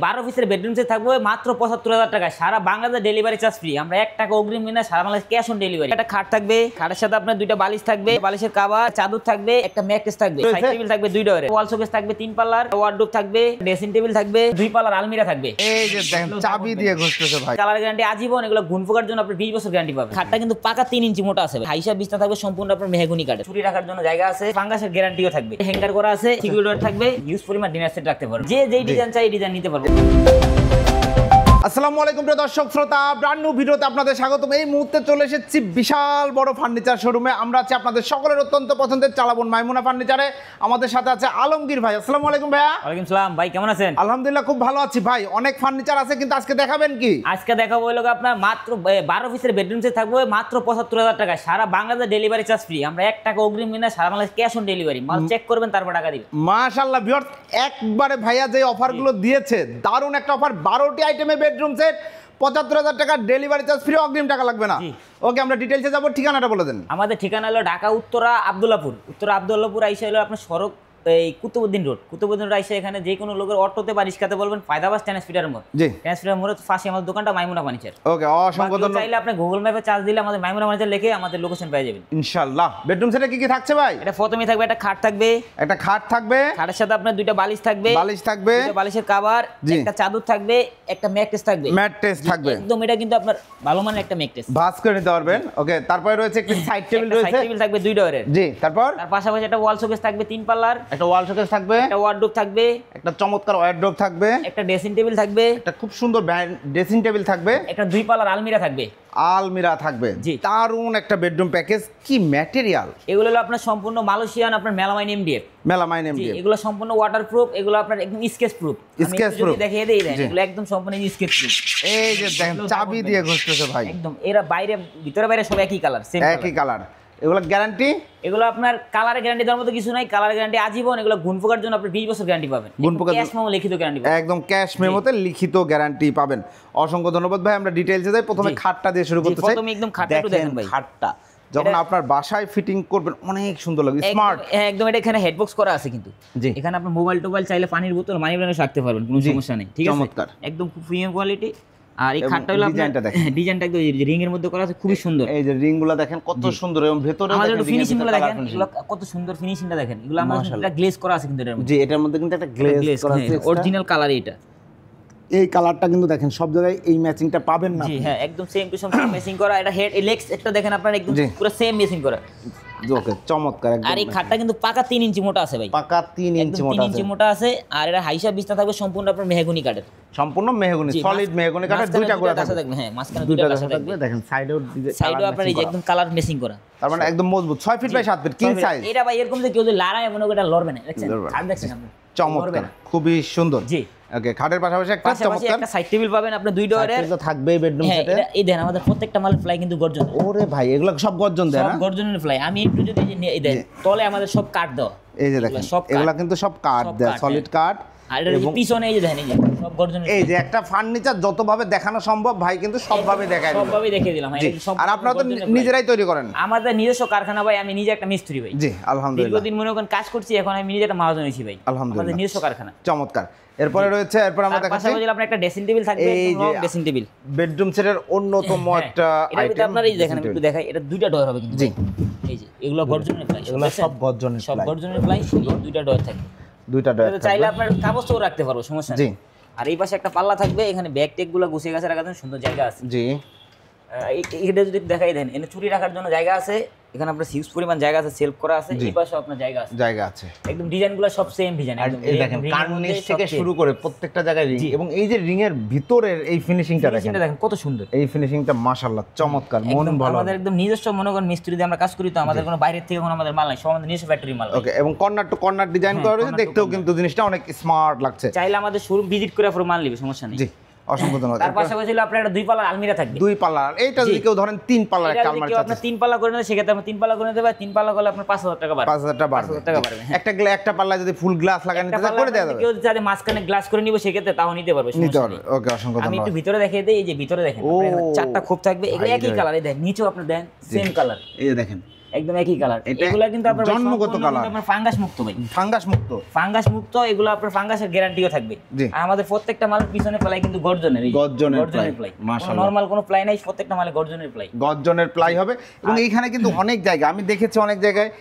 12 পিসের bedroom set থাকবে মাত্র ৭৫,০০০ টাকা। সারা বাংলাদেশ ডেলিভারি চার্জ ফ্রি। আমরা 1 টাকা অগ্রিম কিনা সারা বাংলাদেশ ক্যাশ অন ডেলিভারি। একটা খাট থাকবে, খাটের সাথে আপনার দুইটা বালিশ থাকবে, বালিশের কভার, চাদর থাকবে, একটা ম্যাট্রেস থাকবে, সাইড টেবিল থাকবে 2 ডোরের, ওয়াল শোকেস থাকবে 3 পাল্লার, ওয়ার্ডরোব থাকবে, ড্রেসিং টেবিল থাকবে, 2 পাল্লার আলমিরা থাকবে। এই যে দেখেন চাবি দিয়ে ঘষতেছে ভাই। কালার গ্যারান্টি আজীবন, এগুলো গুণ পোকার জন্য আপনি 20 বছর গ্যারান্টি পাবেন। খাটটা কিন্তু পাকা 3 ইঞ্চি মোটা আছে। হাইসা বিছনা থাকবে সম্পূর্ণ আপনার মেহগনি কাঠের। চুরি রাখার জন্য জায়গা আছে, ফাঙ্গাসের গ্যারান্টিও থাকবে, হ্যাঙ্গার করা আছে, সিকিউরিটি থাকবে, ইউজ পরিমাণ ডিনার সেট রাখতে পারবেন। যে যেই ডিজাইন চাই ডিজাইন নিতে পারবেন। আসসালামু আলাইকুম প্রিয় দর্শক শ্রোতা, ব্র্যান্ড নিউ ভিডিওতে আপনাদের স্বাগতম। এই মুহূর্তে চলে এসেছি বিশাল বড় ফার্নিচার শোরুমে। আমরা আছি আপনাদের সকলের অত্যন্ত পছন্দের চালাবন মাইমুনা ফার্নিচারে। আমাদের সাথে আছে আলমগীর ভাই। আসসালামু আলাইকুম ভাইয়া। ওয়ালাইকুম সালাম ভাই, কেমন আছেন? আলহামদুলিল্লাহ খুব ভালো আছি ভাই। অনেক ফার্নিচার আছে, কিন্তু আজকে দেখাবেন কি? আজকে দেখাবো হলো আপনার মাত্র 12 পিসের বেডরুম সেট থাকবে মাত্র ৭৫,০০০ টাকা। সারা বাংলাদেশ ডেলিভারি চার্জ ফ্রি। আমরা 1 টাকা অগ্রিম কিনা সারা বাংলাদেশ ক্যাশ অন ডেলিভারি। মাল চেক করবেন তারপর টাকা দিবেন। মাশাআল্লাহ ভিউয়ার্স, একবারে ভাইয়া যে অফারগুলো দিয়েছে দারুণ একটা অফার। 12টি আইটেমে বেডরুম সেট ৭৫,০০০ টাকা, ডেলিভারি চার্জ ফ্রি, অগ্রিম টাকা লাগবে না। ওকে, আমরা ডিটেইলসে যাব। ঠিকানাটা বলে দেন। আমাদের ঠিকানা হলো ঢাকা উত্তরা আব্দুল্লাহপুর আইসা হলো আপনার সড়ক এই কুতুবুদ্দিন রোড আইসা এখানে যে কোনো লোকের অটোতে বা রিক্সাতে বলবেন ফায়দাবাস ট্রান্সফারের মোড়। জি, ট্রান্সফারের মোড়ের পাশে আমাদের দোকানটা মাইমুনা ফার্নিচার। ওকে, অসংখ্য ধন্যবাদ। চাইলে আপনি গুগল ম্যাপে চার্জ দিলে আমাদের মাইমুনা ফার্নিচার লিখে আমাদের লোকেশন পেয়ে যাবেন ইনশাআল্লাহ। বেডরুম সেটে কি কি থাকছে ভাই? এটা প্রথমেই থাকবে একটা খাট থাকবে, একটা খাট থাকবে, খাটের সাথে আপনার দুইটা বালিশ থাকবে, দুইটা বালিশের কভার, একটা চাদর থাকবে, একটা ম্যাট্রেস থাকবে, থাকবে। একদম এটা কিন্তু আপনার ভালো মানের একটা ম্যাট্রেস, ভাঁজ করে নিতে পারবেন। ওকে, তারপরে রয়েছে একটা সাইড টেবিল রয়েছে, সাইড টেবিল থাকবে 2 ডোরের। জি, তার পাশাপাশি একটা ওয়াল শোকেস থাকবে 3 পাল্লার, একটা ওয়াল শোকেস থাকবে, একটা ওয়ার্ডরোব থাকবে, একটা চমৎকার ওয়ার্ডরোব থাকবে, একটা ড্রেসিং টেবিল থাকবে, একটা খুব সুন্দর ড্রেসিং টেবিল থাকবে, একটা 2 পাল্লার আলমিরা থাকবে, আলমিরা থাকবে। জি, দারুণ একটা বেডরুম প্যাকেজ। কি ম্যাটেরিয়াল এগুলো হলো আপনার সম্পূর্ণ মালয়েশিয়ান আপনার মেলামাইন এমডিএফ। এগুলো সম্পূর্ণ ওয়াটারপ্রুফ, এগুলো আপনার একদম স্কেচ প্রুফ। দেখিয়ে দেই দেন, এগুলো একদম সম্পূর্ণ স্কেচ প্রুফ। এই যে দেখেন চাবি দিয়ে ঘষতেছে ভাই। একদম এরা বাইরে ভিতরে বাইরে সব একই কালার, সেম একই কালার। এগুলো গ্যারান্টি, এগুলো আপনার কালারের গ্যারান্টি দেওয়ার মতো কিছু নাই। কালার গ্যারান্টি আজীবন। এগুলো গুণ পোকার জন্য আপনি 20 বছর গ্যারান্টি পাবেন। ক্যাশ মেমো লিখিত গ্যারান্টি পাবেন। একদম ক্যাশ মেমোতে লিখিত গ্যারান্টি পাবেন। অসংখ্য ধন্যবাদ ভাই। আমরা ডিটেইলসে যাই। প্রথমে খাটটা দিয়ে শুরু করতে চাই। প্রথমে একদম খাটটা একটু দেখেন ভাই। খাটটা যখন আপনার বাসায় ফিটিং করবেন অনেক সুন্দর লাগবে, স্মার্ট একদম। এটা এখানে হেডবক্স করা আছে কিন্তু। জি, এখানে আপনি মোবাইল টোবাইল চাইলে পানির বোতল মানি ব্যাগে রাখতে পারবেন, কোনো সমস্যা নেই। ঠিক আছে, চমৎকার, একদম খুব প্রিমিয়াম কোয়ালিটি। আর এই খাটটা হলো ডিজাইনটা একদম রিং এর মধ্যে করা আছে, খুবই সুন্দর। এই যে রিং গুলো দেখেন কত সুন্দর, এবং ভেতরে আমাদের ফিনিশিং গুলো দেখেন, এগুলো কত সুন্দর ফিনিশিংটা দেখেন। এগুলো আমাদের এটা গ্লেজ করা আছে কিন্তু এর মধ্যে। জি, এটার মধ্যে কিন্তু একটা গ্লেজ করা আছে, অরিজিনাল কালার এটা। এই কালারটা কিন্তু দেখেন সব জায়গায় এই ম্যাচিংটা পাবেন না। জি হ্যাঁ, একদম সেম টু সেম ম্যাচিং করা। এটা হেড লেগস একটা দেখেন আপনারা, একদম পুরো সেম ম্যাচিং করা। ওকে, চমৎকার একদম। আর এই খাটটা কিন্তু পাকা 3 ইঞ্চি মোটা আছে ভাই, পাকা 3 ইঞ্চি মোটা আছে। 3 ইঞ্চি মোটা আছে। আর এটা হাইসা বিছনা থাকবে সম্পূর্ণ আপনার মেহগনি কাঠের, সম্পূর্ণ মেহগনি, সলিড মেহগনি কাঠের। দুইটা করে থাকবে। হ্যাঁ, মাঝখানে দুইটা কাঁচা থাকবে। দেখেন সাইডেও আপনার এই যে একদম কালার ম্যাচিং করা। তার মানে একদম মজবুত। 6 feet by 7 feet king size. এটা ভাই এরকম যে কেউ যদি লড়াই মনে করে এটা লড়বে না, দেখছেন? আর দেখছেন আপনি, চমৎকার, খুবই সুন্দর। জি, ওকে, খাটের পাশাপাশি একটা চমৎকার একটা সাইড টেবিল পাবেন আপনি 2 ডোরের। তো থাকবেই বেডরুম সেটে। এই দেখেন আমাদের প্রত্যেকটা মালের ফ্লাই কিন্তু গর্জন। ওরে ভাই, এগুলো সব গর্জন দেয় না? সব গর্জনের ফ্লাই। আমি একটু যদি এই দেন তলে আমাদের সব কাট দেওয়া। এই যে দেখেন এগুলা কিন্তু সব কাট দেয়, সলিড কাট। আর এর পিছনে এই যে দেখেন, এই যে সব গর্জনের। এই যে একটা ফার্নিচার যতভাবে দেখানো সম্ভব ভাই কিন্তু সবভাবে দেখায় দিলাম, সবভাবে দেখিয়ে দিলাম। আর আপনারা তো নিজেরাই তৈরি করেন? আমাদের নিজস্ব কারখানা ভাই, আমি নিজে একটা মিস্ত্রি ভাই। জি, আলহামদুলিল্লাহ। দীর্ঘদিন মনে করেন কাজ করছি, এখন আমি নিজে একটা মাহাজন হইছি ভাই। আলহামদুলিল্লাহ, আমাদের নিজস্ব কারখানা। চমৎকার। এরপর আমরা দেখাচ্ছি আপনার একটা ড্রেসিং টেবিল থাকবে, একদম ড্রেসিং টেবিল। বেডরুম সেটের অন্যতম একটা আইটেম। আপনারা এই দেখেন, একটু দেখাই। এটা 2টা ডোর হবে কিন্তু। জি, এই যে এগুলো গর্জনের ফ্লাই, এগুলো সব গর্জনের ফ্লাই, সব গর্জনের ফ্লাই। 2টা ডোর থাকে, 2টা ডোর চাইলে আপনার কাগজ তো রাখতে পারবো, সমস্যা নেই। জি, আর এই পাশে একটা পাল্লা থাকবে, এখানে ব্যাগ টেক গুলো গুছিয়ে গাছে রাখার জন্য সুন্দর জায়গা আছে। জি, এটা যদি দেখাই দেন, এখানে চুরি রাখার জন্য জায়গা আছে। এখানে আপনার হিউজ পরিমাণ জায়গা আছে, সেলফ করা আছে। এই পাশে আপনার জায়গা আছে। একদম ডিজাইনগুলো সব সেম ডিজাইন। এই দেখেন কার্নিশ থেকে শুরু করে প্রত্যেকটা জায়গায় রিং, এবং এই যে রিং এর ভিতরের এই ফিনিশিংটা দেখেন কত সুন্দর। এই ফিনিশিংটা মাশাআল্লাহ চমৎকার, মন ভালো। আমাদের একদম নিজস্ব মনে করেন মিস্ত্রি দিয়ে আমরা কাজ করি, তো আমাদের কোনো বাইরের থেকে কোনো আমাদের মাল নাই, সব আমাদের নিজস্ব ফ্যাক্টরি মাল। ওকে, এবং কর্নার টু কর্নার ডিজাইন করা রয়েছে, দেখতেও কিন্তু জিনিসটা অনেক স্মার্ট লাগছে। চাইলে আমাদের শোরুম ভিজিট করে পুরো মাল নিবে, সমস্যা নেই। জি, অসংখ্য ধন্যবাদ। তার পাশাপাশি ছিল আপনার একটা 2 পাল্লার আলমিরা থাকবে। 2 পাল্লার, এইটা যদি কেউ ধরেন 3 পাল্লার একটা আলমারি চাচ্ছেন, আপনি 3 পাল্লা করে নেন, সেক্ষেত্রে আপনি 3 পাল্লা করে নিতে পারেন। 3 পাল্লা করলে আপনার 5000 টাকা বাড়বে। 5000 টাকা বাড়বে। একটা পাল্লা যদি ফুল গ্লাস লাগানো নিতে চায় করে দেওয়া যাবে। কেউ যদি মাঝখানে গ্লাস করে নিব, সেক্ষেত্রে তাও নিতে পারবে। ওকে, অসংখ্য ধন্যবাদ। আমি একটু ভিতরে দেখিয়ে দেই। এই যে ভিতরে দেখেন, 4টা খোপ থাকবে, এগুলো একই কালার। এই দেখেন নিচেও আপনি দেন সেম কালার। এই যে দেখেন একদম একই কালার। এটা এগুলা কিন্তু আপনার জন্মগত কালার, আপনার ফাঙ্গাস মুক্ত ভাই, ফাঙ্গাস মুক্ত। ফাঙ্গাস মুক্ত এগুলো আপনার ফাঙ্গাসের গ্যারান্টিও থাকবে। জি। আর আমাদের প্রত্যেকটা মালের পিছনে প্লাই কিন্তু গর্জনের, এই গর্জনের প্লাই, মাশাআল্লাহ। নরমাল কোনো প্লাই নাই, প্রত্যেকটা মালে গর্জনের প্লাই। গর্জনের প্লাই হবে। এবং এইখানে কিন্তু অনেক জায়গা আমি দেখেছি, অনেক জায়গায়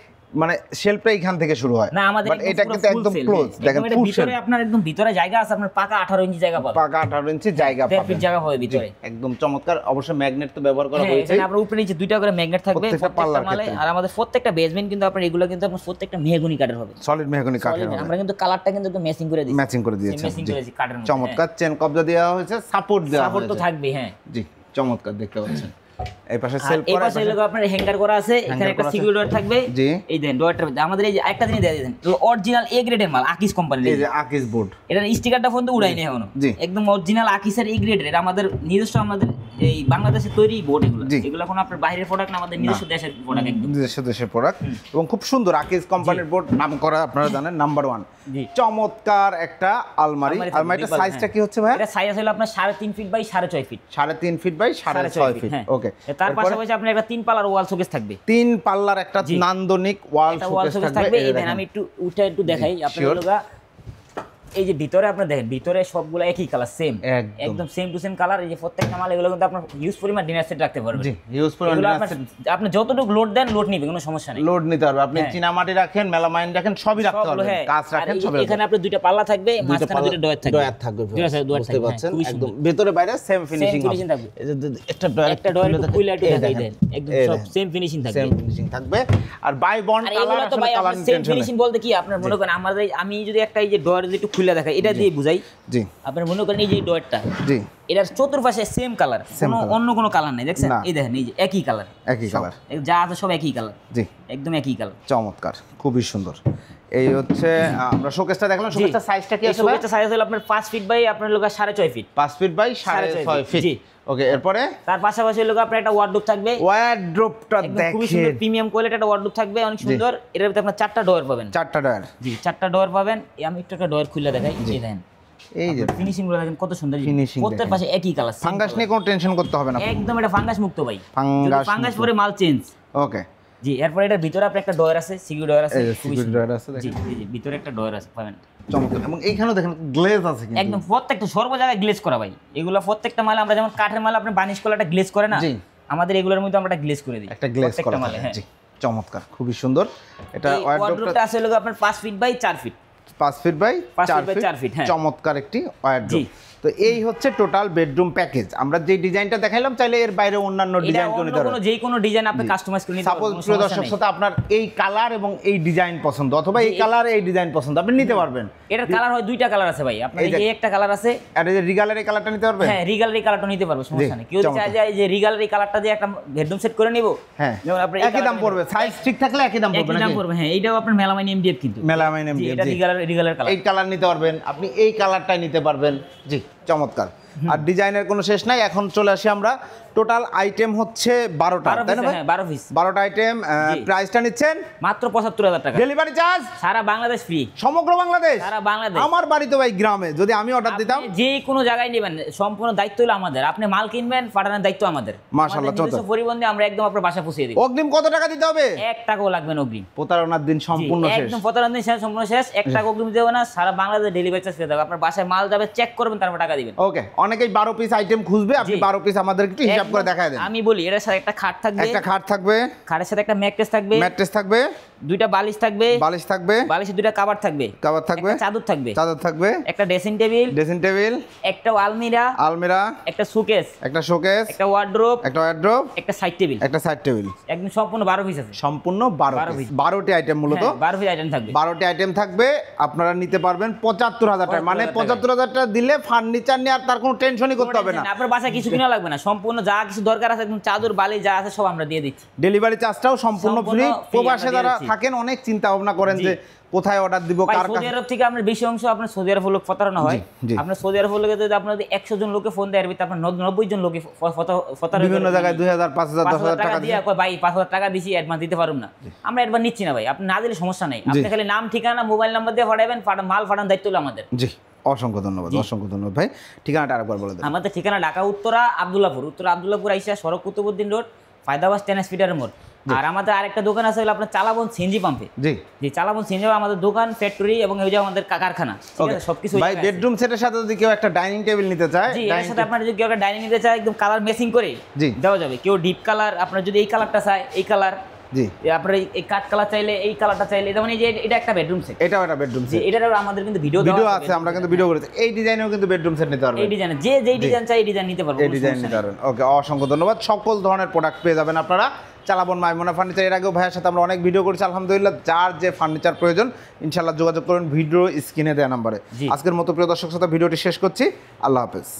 মানে শেলফটা এইখান থেকে শুরু হয় না, আমাদের বাট এটা কিন্তু একদম ক্লোজ। দেখেন এটা ভিতরে আপনার একদম ভিতরে জায়গা আছে, আপনার পাকা 18 ইঞ্চি জায়গা পাবেন, পাকা 18 ইঞ্চি জায়গা 1.5 পাবেন, ফিট জায়গা হবে ভিতরে। একদম চমৎকার। অবশ্য ম্যাগনেট তো ব্যবহার করা হ্যাঁ, হয়েছে। এখানে আপনার উপরে নিচে দুইটা করে ম্যাগনেট থাকবে প্রত্যেকটা পাল্লার মালে। ক্ষেত্রে। আর আমাদের প্রত্যেকটা বেসমেন্ট কিন্তু আপনার এগুলো কিন্তু আপনার প্রত্যেকটা মেহগনি কাঠের হবে, সলিড মেহগনি কাঠের হবে। আমরা কিন্তু কালারটা কিন্তু একদম ম্যাচিং করে দিয়েছি, ম্যাচিং করে দিয়েছেন। ম্যাচিং করেছি কাঠের মধ্যে। চমৎকার। চেন কবজা দেওয়া হয়েছে, সাপোর্ট দেওয়া সাপোর্ট তো হয়েছে। থাকবে। হ্যাঁ জি, চমৎকার দেখতে পাচ্ছেন। এই পাশে আর সেলফ এই করা, পাশে লোক আপনার হ্যাঙ্গার করা আছে, এখানে একটা করা আছে। সিকিউরিটি ডোর থাকবে। জি। এই দেন ডোরটার মধ্যে আমাদের এই যে একটা জিনিস দিয়ে দিয়েছেন, অরিজিনাল এ গ্রেডের মাল, আকিস কোম্পানির। এই যে আকিস বোর্ড, এটার স্টিকারটা ফোন তো উড়াই নেই এখনো। জি। একদম অরিজিনাল আকিসের এ গ্রেডের, এটা আমাদের নিজস্ব, আমাদের এই বাংলাদেশে তৈরি বোর্ড এগুলো। জি। এগুলো কোনো আপনার বাইরের প্রোডাক্ট না, আমাদের নিজস্ব দেশের প্রোডাক্ট একদম। দেশের প্রোডাক্ট এবং খুব সুন্দর। আকিস কোম্পানির বোর্ড, নাম করা, আপনারা জানেন, নাম্বার 1। জি। চমৎকার একটা আলমারি। আলমারিটার বিশাল, সাইজটা হ্যাঁ। কি হচ্ছে ভাই? এটা সাইজ হলো আপনার 3.5 feet by 6.5 feet. 3.5 feet by 6.5 feet. হ্যাঁ। ওকে। তার পাশাপাশি আপনার একটা 3 পাল্লার ওয়াল শোকেস থাকবে। 3 পাল্লার একটা জি। নান্দনিক ওয়াল একটা ওয়াল শোকেস শোকেস থাকবে। থাকবে। এই এই দেন দেখেন। আমি একটু দেখাই আপনাদের লোগা। এই যে ভিতরে আপনার দেখেন, ভিতরে সবগুলো একই কালার, সেম একদম সেম টু সেম কালার। এই যে প্রত্যেকটা মাল এগুলো কিন্তু আপনার হিউজ পরিমাণ ডিনার সেট রাখতে পারবেন। জি, হিউজ পরিমাণ এগুলো ডিনার সেট। আপনি যতটুকু লোড দেন, লোড নিবে, কোনো সমস্যা নেই। লোড নিতে পারবে। আপনি হ্যাঁ। চীনামাটি রাখেন, মেলামাইন রাখেন, সবই রাখতে সবগুলো, পারবেন। হ্যাঁ। কাঁচ আর রাখেন, এই- সবই এখানে আপনার দুইটা পাল্লা থাকবে, মাঝখানে দুটো ডয়ার থাকবে। ডয়ার থাকবে। ডয়ার বুঝতে থাকবে, পারছেন, খুবই একদম সুন্দর। ভেতরে বাইরে সেম ফিনিশিং finishing হবে। থাকবে। এই যে একটা ডয়ার, একটা ডয়ার একটু খুলে একটু এই দেখাই দেখেন। দেন, একদম এই সব দেখেন। সেম ফিনিশিং থাকবে। সেম ফিনিশিং থাকবে। আর বাই বন্ড আর কালার, এগুলো তো আসলে ভাই কালার আপনার সেম টেনশন ফিনিশিং বলতে কি, আপনার মনে করেন আমাদের, আমি যদি একটা এই যে ডয়ার যদি একটু খুলে দেখাই, এটা দিয়ে বুঝাই। জি, আপনার মনে করেন এই যে ডয়ারটা, জি, এটার চতুর্পাশে সেম কালার, কোনো colour। অন্য কোনো কালার নাই, দেখছেন? না। এই দেখেন, এই যে একই কালার, একই কালার। যা আছে সব একই কালার, জি, একদম একই কালার। চমৎকার, খুবই সুন্দর। এই হচ্ছে আমরা শোকেসটা দেখলাম। শোকেসটা সাইজটা কি আছে? এটা সাইজ হলো আপনার 5 ফিট বাই আপনার লোক 6.5 ফিট। 5 feet by 6.5 6.5 feet. জি। ওকে, এরপরে তার পাশাপাশি লোক আপনার একটা ওয়ার্ডরোব থাকবে, ওয়ার্ড্রোবটা একদম খুবই সুন্দর দেখেন। প্রিমিয়াম কোয়ালিটির একটা ওয়ার্ডরোব থাকবে, অনেক সুন্দর। এটার ভিতরে আপনার 4টা ডয়ার পাবেন। 4টা ডয়ার। জি, 4টা ডয়ার পাবেন। আমি একটু একটা ডয়ার খুলে দেখাই। এই দেখেন, এই যে ফিনিশিং গুলো দেখেন কত সুন্দর। Finishing প্রত্যেক দেখেন। পাশে একই কালার, ফাঙ্গাস নিয়ে কোনো টেনশন করতে হবে না। একদম এটা ফাঙ্গাস মুক্ত ভাই। ফাঙ্গাস ফাঙ্গাস মুক্ত। পরে মাল চেঞ্জ। ওকে। জি, এরপর এটার ভিতরে আপনার একটা ডয়ার আছে, সিকিউর ডয়ার আছে, এই যে খুবই security সুন্দর। door আছে, জি, দেখেন। জি, জি, ভিতরে একটা ডয়ার আছে পাবেন। চমৎকার। এবং এইখানেও দেখেন গ্লেজ আছে কিন্তু। একদম প্রত্যেকটা সর্ব জায়গায় গ্লেজ করা ভাই। এগুলো প্রত্যেকটা মালে আমরা যেমন কাঠের মালে আপনি বানিশ করলে একটা গ্লেজ করে না, জি। আমাদের এগুলোর মধ্যে আমরা একটা গ্লেজ করে দিই, একটা গ্লেজ করা প্রত্যেকটা মালে। থাকে। হ্যাঁ, জি, চমৎকার, খুবই সুন্দর। এটা এই ওয়ার্ডরোবটা ওয়ার্ডরোবটা আছে লোক আপনার 5 feet by 4 feet. 5 feet by 5 4 feet by feet. 4 feet, হ্যাঁ। চমৎকার একটি জি। ওয়ার্ডরোব। তো এই হচ্ছে টোটাল বেডরুম প্যাকেজ। আমরা যে ডিজাইনটা দেখাইলাম, চাইলে এর বাইরে অন্যান্য এটা ডিজাইন করে অন্য নিতে কোনো পারবেন। যেই কোনো ডিজাইন আপনি কাস্টমাইজ করে নিতে সাপোজ পারবেন, কোনো প্রিয় সমস্যা দর্শক নেই। শ্রোতা, আপনার এই কালার এবং এই ডিজাইন পছন্দ, অথবা এই কালার এই ডিজাইন পছন্দ, আপনি নিতে পারবেন। এটার কালার হয় দুইটা কালার আছে ভাই। আপনার এই এই যে একটা কালার আছে, আর এই যে রিগালের এই কালারটা নিতে পারবেন। হ্যাঁ, রিগালের এই কালারটা নিতে পারবে, সমস্যা নেই। কেউ যদি চমৎকার। চায় যে এই যে রিগালের এই কালারটা দিয়ে একটা বেডরুম সেট করে নিব, হ্যাঁ, যেমন আপনি এই একই দাম কালারটা পড়বে। সাইজ ঠিক থাকলে একই দাম পড়বে একই দাম নাকি? পড়বে। হ্যাঁ, এইটাও আপনার মেলামাইন এমডিএফ কিন্তু। মেলামাইন জি, MDF, এটা জি। রিগালের কালার। এই কালার নিতে পারবেন, আপনি এই কালারটাই নিতে পারবেন। জি, চমৎকার। আর ডিজাইনের কোনো শেষ নাই। এখন চলে আসি আমরা। টোটাল আইটেম হচ্ছে 12টা, 12 তাই না পিস, ভাই? হ্যাঁ 12 পিস, 12টা আইটেম। জি। প্রাইসটা নিচ্ছেন মাত্র 75,000 টাকা। ডেলিভারি চার্জ সারা বাংলাদেশ ফ্রি, সমগ্র বাংলাদেশ। সারা বাংলাদেশ। আমার বাড়ি তো ভাই গ্রামে, যদি আমি অর্ডার দিতাম। আপনি যে কোনো জায়গায় নেবেন, সম্পূর্ণ দায়িত্ব হলো আমাদের। আপনি মাল কিনবেন, পাঠানোর দায়িত্ব আমাদের। মাশাআল্লাহ, আমাদের নিজস্ব পরিবহন দিয়ে আমরা একদম আপনার বাসা পৌঁছে দিব। অগ্রিম কত টাকা দিতে হবে? 1 টাকাও লাগবে না অগ্রিম। প্রতারণার দিন সম্পূর্ণ জি, শেষ। একদম 15 দিন শেষ, সম্পূর্ণ শেষ। 1 টাকা অগ্রিম দেবো না, সারা বাংলাদেশ ডেলিভারি চার্জ পেয়ে যাবে। আপনার বাসায় মাল যাবে, চেক করবেন, তারপর টাকা দিবেন। ওকে। অনেকেই 12 পিস আইটেম খুঁজবে, আপনি জি। 12 পিস আমাদেরকে একটু হিসাব করে একদম, দেখায় দেন। আমি বলি এটার সাথে একটা খাট থাকবে, একটা খাট থাকবে, খাটের সাথে একটা ম্যাট্রেস থাকবে, ম্যাট্রেস থাকবে, দুইটা বালিশ থাকবে, বালিশ থাকবে, বালিশে দুইটা কভার থাকবে, কভার থাকবে, একটা চাদর থাকবে, চাদর থাকবে, একটা ড্রেসিং টেবিল, ড্রেসিং টেবিল, একটা আলমিরা, আলমিরা, একটা সুকেস, একটা শোকেস, একটা ওয়ার্ডরোব, একটা ওয়ার্ড্রোব, একটা সাইড টেবিল। একটা সাইড টেবিল। একদম সম্পূর্ণ 12 পিস আছে। সম্পূর্ণ 12 পিস। piece। 12টি আইটেম মূলত। হ্যাঁ, 12 পিস আইটেম থাকবে। 12টি আইটেম থাকবে। আপনারা নিতে পারবেন 75,000 টাকা। মানে 75,000 টাকা দিলে ফার্নিচার নিয়ে আর তার কোনো টেনশনই করতে হবে না। আপনার বাসায় কিছু কিনা লাগবে না, সম্পূর্ণ যা কিছু দরকার আছে একদম চাদর বালিশ যা আছে সব আমরা দিয়ে দিচ্ছি। ডেলিভারি চার্জটাও সম্পূর্ণ ফ্রি। সম্পূর্ণ free প্রবাসে আমরা দিয়ে যারা দিচ্ছি। থাকেন অনেক চিন্তা ভাবনা করেন জি। যে কোথায় অর্ডার দিব, ভাই, কার সৌদি কাছে। আরব থেকে আপনার বেশি অংশ আপনার সৌদি আরব লোক প্রতারণা হয়। জি। আপনার সৌদি আরব লোকে যদি আপনার 100 জন লোকে ফোন দেয়, এর ভিতরে আপনার 90 জন লোকে প্রতারণা বিভিন্ন জায়গায় 2,000, 5,000, 10,000 টাকা দিয়ে কয় ভাই 5,000 টাকা দিছি, অ্যাডভান্স দিতে পারুম না। আমরা অ্যাডভান্স নিচ্ছি না ভাই, আপনি না দিলে সমস্যা নেই। আপনি খালি নাম, ঠিকানা, মোবাইল নাম্বার দিয়ে পাঠাবেন, মাল পাঠানোর দায়িত্ব হলো আমাদের। জি, অসংখ্য ধন্যবাদ, অসংখ্য ধন্যবাদ ভাই। ঠিকানাটা আরেকবার বলে দেন। আমাদের ঠিকানা ঢাকা উত্তরা আব্দুল্লাহপুর, আইসা সড়ক কুতুবুদ্দিন রোড, ফায়দাবাস 10 স্পিডারের মোড়। আর আমাদের আরেকটা দোকান আছে হলো আপনার চালাবন সিএনজি পাম্পে। জি জি, চালাবন সিএনজি আমাদের দোকান, ফ্যাক্টরি এবং ওই যে আমাদের কারখানা, ঠিক ওকে আছে, সবকিছু ভাই বেডরুম সেটের সাথে যদি কেউ একটা ডাইনিং টেবিল নিতে চায়, জি, এর সাথে আপনার যদি কেউ একটা ডাইনিং নিতে চায় একদম কালার ম্যাচিং করে জি। দেওয়া যাবে। কেউ ডিপ কালার, আপনার যদি এই কালারটা চায় এই কালার, জি আপনার এই কাঠ কালার চাইলে এই কালারটা চাইলে, এটা মানে যে এটা একটা বেডরুম সেট। এটাও একটা বেডরুম জি, সেট, এটারও আমাদের কিন্তু ভিডিও ভিডিও আছে, আমরা কিন্তু ভিডিও করেছি। এই ডিজাইনেও কিন্তু বেডরুম সেট নিতে পারবেন, এই ডিজাইনে যেই ডিজাইন চাই এই ডিজাইন নিতে পারবো, এই কোনো ডিজাইন সমস্যা নিতে নেই। পারবেন। ওকে, অসংখ্য ধন্যবাদ। সকল ধরনের প্রোডাক্ট পেয়ে যাবেন আপনারা চালাবন মাইমুনা ফার্নিচার। এর আগেও ভাইয়ের সাথে আমরা অনেক ভিডিও করেছি আলহামদুলিল্লাহ। যার যে ফার্নিচার প্রয়োজন ইনশাল্লাহ যোগাযোগ করুন ভিডিও স্ক্রিনে দেওয়া নাম্বারে। জি। আজকের মতো প্রিয় দর্শক শ্রোতা ভিডিওটি শেষ করছি, আল্লাহ হাফেজ।